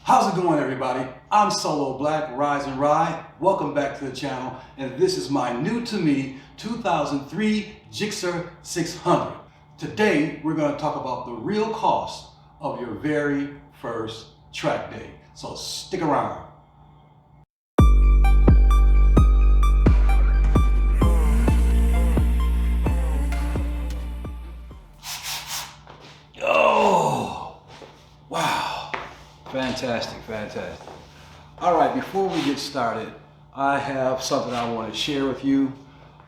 How's it going, everybody? I'm Solo Black, Rise and Ride. Welcome back to the channel, and this is my new to me 2003 Gixxer 600. Today, we're going to talk about the real cost of your very first track day. So stick around. Oh, wow. Fantastic, fantastic. All right, before we get started, I have something I want to share with you.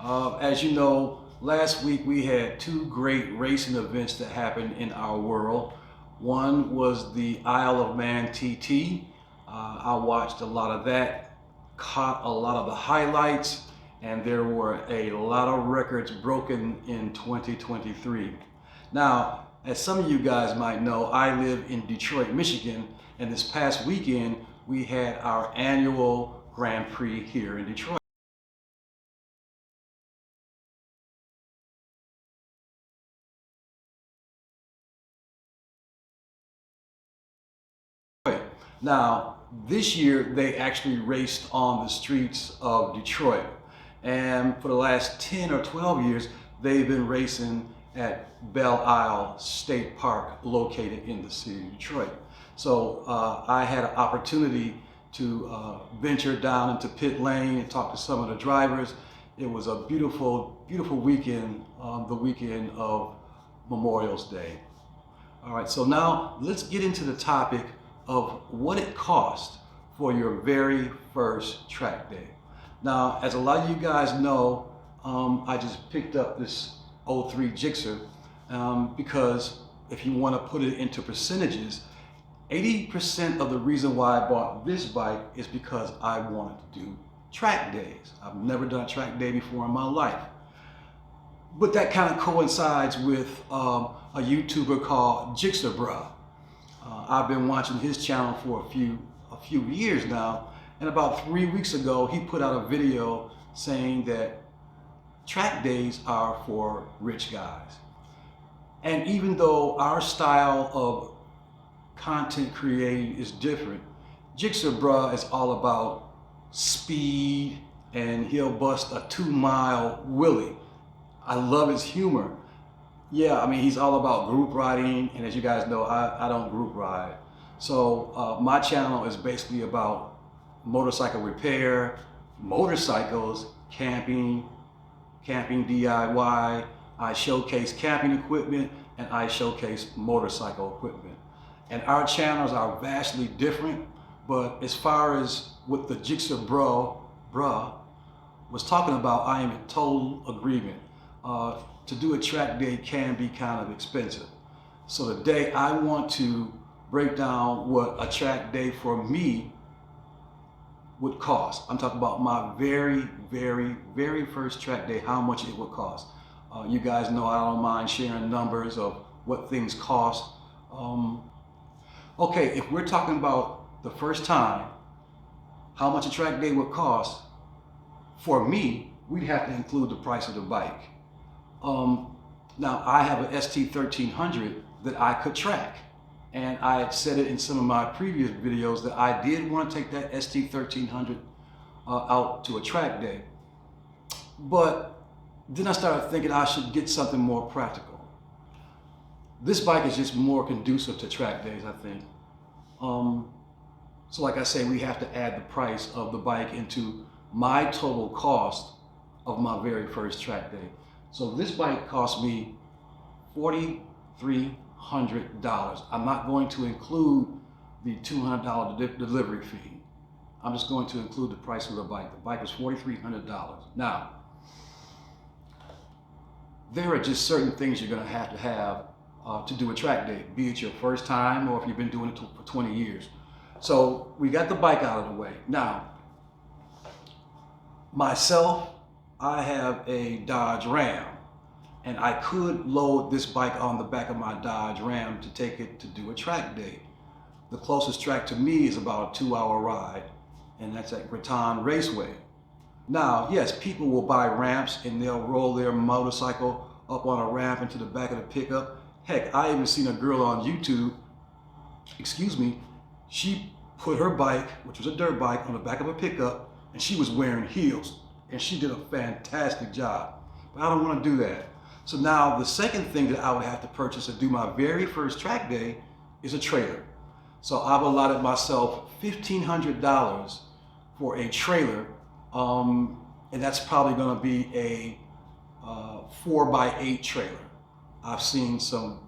As you know, last week we had two great racing events that happened in our world. One was the Isle of Man TT. I watched a lot of that, caught a lot of the highlights, and there were a lot of records broken in 2023. Now, as some of you guys might know, I live in Detroit, Michigan, and this past weekend we had our annual Grand Prix here in Detroit. Now, this year they actually raced on the streets of Detroit, and for the last 10 or 12 years they've been racing at Belle Isle State Park, located in the city of Detroit. So I had an opportunity to venture down into pit lane and talk to some of the drivers. It was a beautiful, beautiful weekend, the weekend of Memorial Day. All right, so now let's get into the topic of what it costs for your very first track day. Now, as a lot of you guys know, I just picked up this 03 Gixxer because if you want to put it into percentages, 80% of the reason why I bought this bike is because I wanted to do track days. I've never done a track day before in my life. But that kind of coincides with a YouTuber called Gixxer Brah. I've been watching his channel for a few years now, and about 3 weeks ago he put out a video saying that track days are for rich guys. And even though our style of content creating is different, Gixxer Brah is all about speed, and he'll bust a 2-mile wheelie. I love his humor. Yeah, I mean, he's all about group riding, and as you guys know, I don't group ride. So my channel is basically about motorcycle repair, motorcycles, camping DIY. I showcase camping equipment and I showcase motorcycle equipment. And our channels are vastly different, but as far as what the Gixxer Brah was talking about, I am in total agreement. To do a track day can be kind of expensive. So today I want to break down what a track day for me would cost. I'm talking about my very, very, very first track day, how much it would cost. You guys know I don't mind sharing numbers of what things cost. Okay, if we're talking about the first time, how much a track day would cost, for me, we'd have to include the price of the bike. Now, I have an ST1300 that I could track, and I had said it in some of my previous videos that I did want to take that ST1300 out to a track day. But then I started thinking I should get something more practical. This bike is just more conducive to track days, I think. So like I say, we have to add the price of the bike into my total cost of my very first track day. So this bike cost me $4,300. I'm not going to include the $200 delivery fee. I'm just going to include the price of the bike. The bike is $4,300. Now, there are just certain things you're going to have to do a track day, be it your first time or if you've been doing it for 20 years. So we got the bike out of the way. Now, myself, I have a Dodge Ram, and I could load this bike on the back of my Dodge Ram to take it to do a track day. The closest track to me is about a 2-hour ride, and that's at Grattan Raceway. Now, yes, people will buy ramps and they'll roll their motorcycle up on a ramp into the back of the pickup. Heck, I even seen a girl on YouTube, she put her bike, which was a dirt bike, on the back of a pickup, and she was wearing heels. And she did a fantastic job. But I don't want to do that. So now the second thing that I would have to purchase to do my very first track day is a trailer. So I've allotted myself $1,500 for a trailer, and that's probably going to be a 4x8 trailer. I've seen some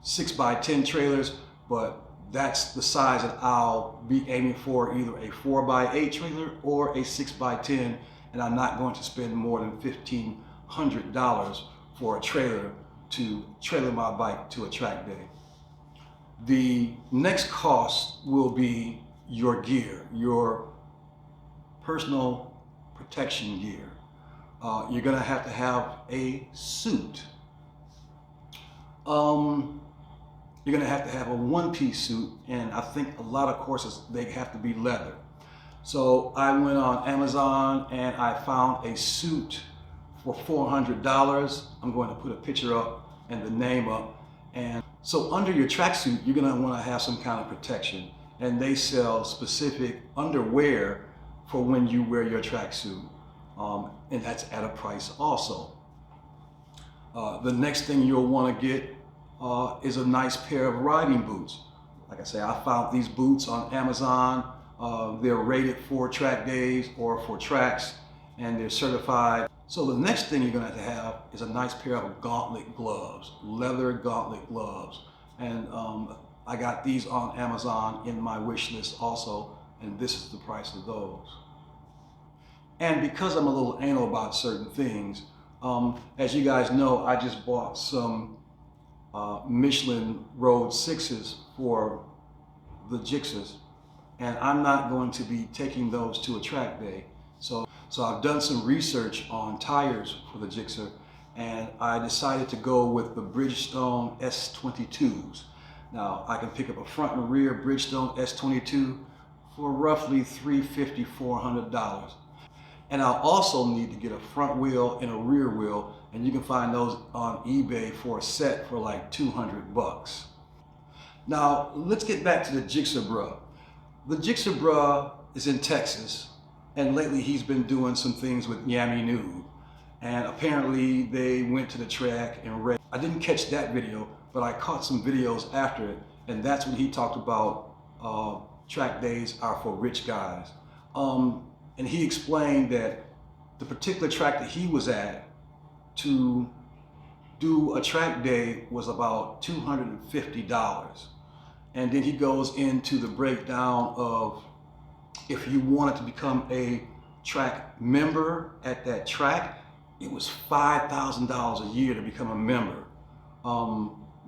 6x10 trailers, but that's the size that I'll be aiming for, either a 4x8 trailer or a 6x10, and I'm not going to spend more than $1,500 for a trailer to trailer my bike to a track day. The next cost will be your gear, your personal protection gear. You're gonna have to have a suit. You're gonna have to have a one-piece suit, and I think a lot of courses, they have to be leather. So I went on Amazon and I found a suit for $400. I'm going to put a picture up and the name up. And so under your tracksuit, you're gonna wanna have some kind of protection, and they sell specific underwear for when you wear your tracksuit, and that's at a price also. The next thing you'll wanna get is a nice pair of riding boots. Like I say, I found these boots on Amazon. They're rated for track days or for tracks, and they're certified. So the next thing you're gonna have to have is a nice pair of gauntlet gloves, leather gauntlet gloves. And I got these on Amazon in my wish list also, and this is the price of those. And because I'm a little anal about certain things, as you guys know, I just bought some Michelin Road 6s for the Gixxers, and I'm not going to be taking those to a track day. So I've done some research on tires for the Gixxer, and I decided to go with the Bridgestone S22s. Now, I can pick up a front and rear Bridgestone S22 for roughly $350, $400. And I'll also need to get a front wheel and a rear wheel, and you can find those on eBay for a set for like 200 bucks. Now, let's get back to the Gixxer Brah. The Gixxer Brah is in Texas, and lately he's been doing some things with Yami Noob. And apparently they went to the track and raced. I didn't catch that video, but I caught some videos after it, and that's when he talked about track days are for rich guys. And he explained that the particular track that he was at, to do a track day was about $250. And then he goes into the breakdown of, if you wanted to become a track member at that track, it was $5,000 a year to become a member.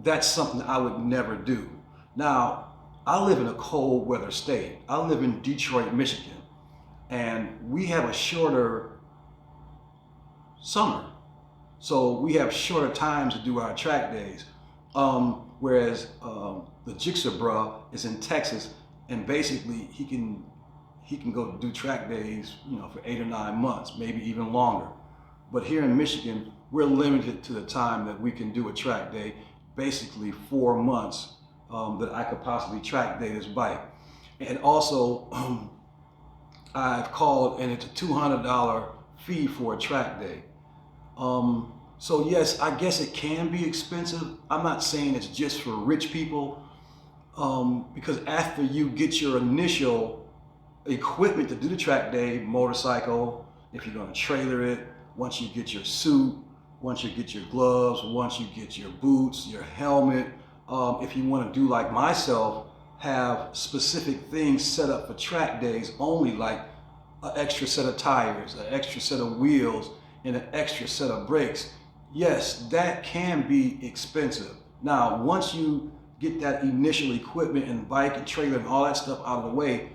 That's something I would never do. Now, I live in a cold weather state. I live in Detroit, Michigan, and we have a shorter summer. So we have shorter times to do our track days. Whereas the Gixxer Brah is in Texas, and basically he can go do track days, you know, for 8 or 9 months, maybe even longer. But here in Michigan, we're limited to the time that we can do a track day, basically 4 months that I could possibly track day this bike. And also, I've called, and it's a $200 fee for a track day. So yes, I guess it can be expensive. I'm not saying it's just for rich people, because after you get your initial equipment to do the track day, motorcycle, if you're going to trailer it, once you get your suit, once you get your gloves, once you get your boots, your helmet, if you want to do like myself, have specific things set up for track days only, like an extra set of tires, an extra set of wheels, and an extra set of brakes. Yes, that can be expensive. Now, once you get that initial equipment and bike and trailer and all that stuff out of the way,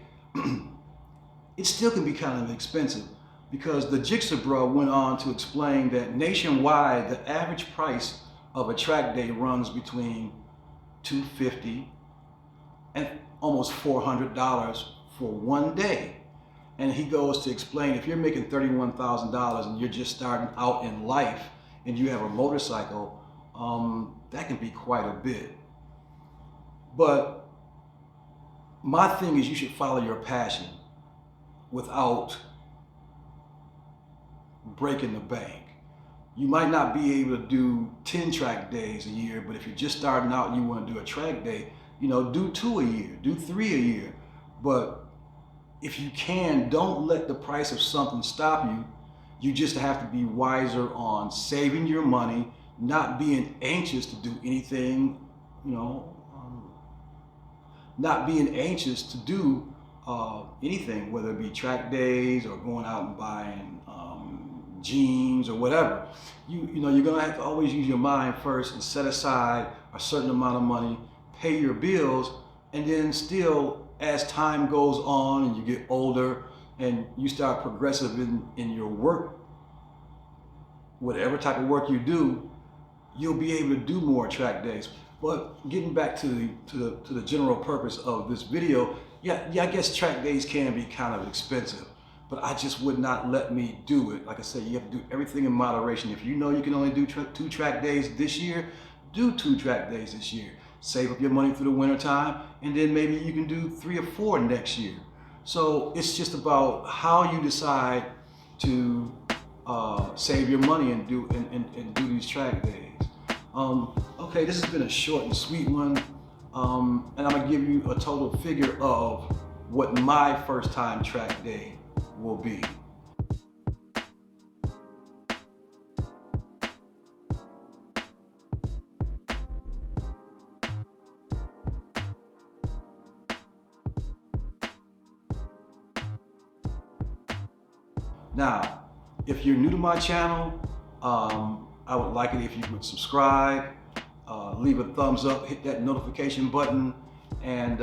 it still can be kind of expensive, because the Gixxer Brah went on to explain that nationwide, the average price of a track day runs between $250 and almost $400 for one day. And he goes to explain, if you're making $31,000 and you're just starting out in life and you have a motorcycle, that can be quite a bit. But my thing is you should follow your passion without breaking the bank. You might not be able to do 10 track days a year, but if you're just starting out and you want to do a track day, you know, do 2 a year, do 3 a year. But if you can, don't let the price of something stop you. You just have to be wiser on saving your money, not being anxious to do anything, you know, not being anxious to do anything, whether it be track days or going out and buying jeans or whatever. You know, you're gonna have to always use your mind first and set aside a certain amount of money, pay your bills, and then still, as time goes on and you get older and you start progressive in your work, whatever type of work you do, you'll be able to do more track days. But getting back to the general purpose of this video, yeah, I guess track days can be kind of expensive, but I just would not let me do it. Like I said, you have to do everything in moderation. If you know you can only do 2 track days this year, do 2 track days this year. Save up your money through the winter time, and then maybe you can do 3 or 4 next year. So it's just about how you decide to save your money and do these track days. Okay, this has been a short and sweet one, and I'm gonna give you a total figure of what my first time track day will be. Now, if you're new to my channel, I would like it if you would subscribe, leave a thumbs up, hit that notification button, and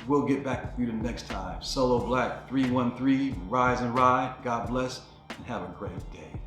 we'll get back with you the next time. Solo Black 313, rise and ride. God bless, and have a great day.